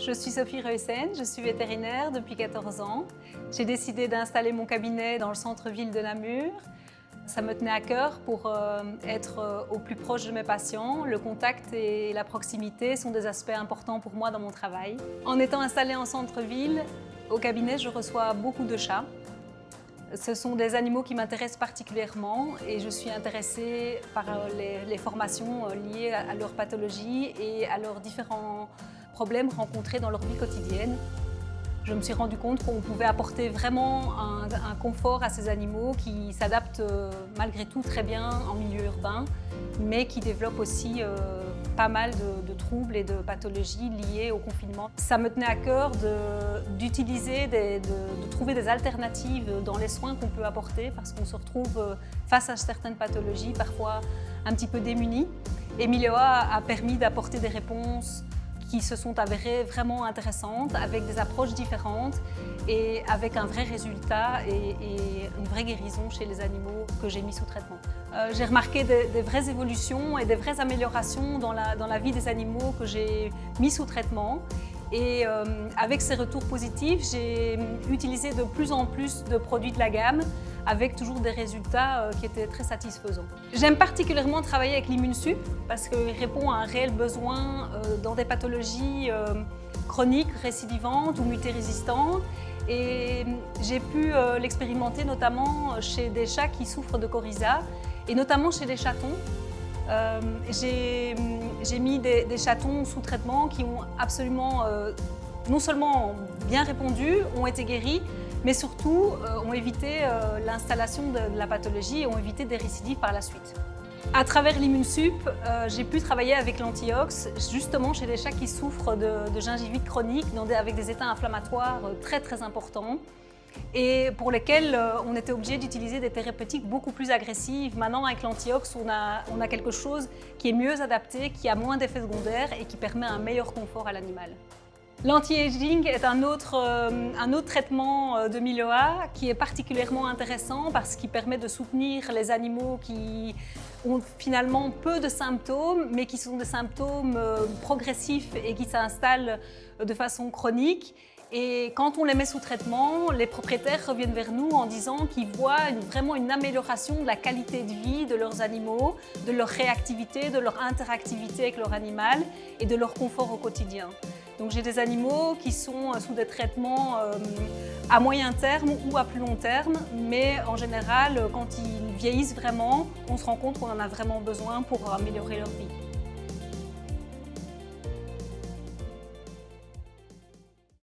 Je suis Sophie Reussen, je suis vétérinaire depuis 14 ans. J'ai décidé d'installer mon cabinet dans le centre-ville de Namur. Ça me tenait à cœur pour être au plus proche de mes patients. Le contact et la proximité sont des aspects importants pour moi dans mon travail. En étant installée en centre-ville, au cabinet, je reçois beaucoup de chats. Ce sont des animaux qui m'intéressent particulièrement et je suis intéressée par les formations liées à leur pathologie et à leurs différents problèmes rencontrés dans leur vie quotidienne. Je me suis rendu compte qu'on pouvait apporter vraiment un confort à ces animaux qui s'adaptent malgré tout très bien en milieu urbain, mais qui développent aussi pas mal de troubles et de pathologies liées au confinement. Ça me tenait à cœur d'utiliser, de trouver des alternatives dans les soins qu'on peut apporter parce qu'on se retrouve face à certaines pathologies, parfois un petit peu démunies. Et Milioa a permis d'apporter des réponses qui se sont avérées vraiment intéressantes, avec des approches différentes et avec un vrai résultat et une vraie guérison chez les animaux que j'ai mis sous traitement. J'ai remarqué des vraies évolutions et des vraies améliorations dans la vie des animaux que j'ai mis sous traitement. Et avec ces retours positifs, j'ai utilisé de plus en plus de produits de la gamme avec toujours des résultats qui étaient très satisfaisants. J'aime particulièrement travailler avec l'Immunsup parce qu'il répond à un réel besoin dans des pathologies chroniques, récidivantes ou multirésistantes. Et j'ai pu l'expérimenter notamment chez des chats qui souffrent de coryza et notamment chez les chatons. J'ai mis des chatons sous traitement qui ont absolument, non seulement bien répondu, ont été guéris, mais surtout ont évité l'installation de la pathologie et ont évité des récidives par la suite. À travers l'Immunsup, j'ai pu travailler avec l'antiox justement chez des chats qui souffrent de gingivite chronique avec des états inflammatoires très importants et pour lesquels on était obligé d'utiliser des thérapeutiques beaucoup plus agressives. Maintenant, avec l'antiox, on a quelque chose qui est mieux adapté, qui a moins d'effets secondaires et qui permet un meilleur confort à l'animal. L'anti-aging est un autre traitement de Milioa qui est particulièrement intéressant parce qu'il permet de soutenir les animaux qui ont finalement peu de symptômes, mais qui sont des symptômes progressifs et qui s'installent de façon chronique. Et quand on les met sous traitement, les propriétaires reviennent vers nous en disant qu'ils voient vraiment une amélioration de la qualité de vie de leurs animaux, de leur réactivité, de leur interactivité avec leur animal et de leur confort au quotidien. Donc j'ai des animaux qui sont sous des traitements à moyen terme ou à plus long terme, mais en général, quand ils vieillissent vraiment, on se rend compte qu'on en a vraiment besoin pour améliorer leur vie.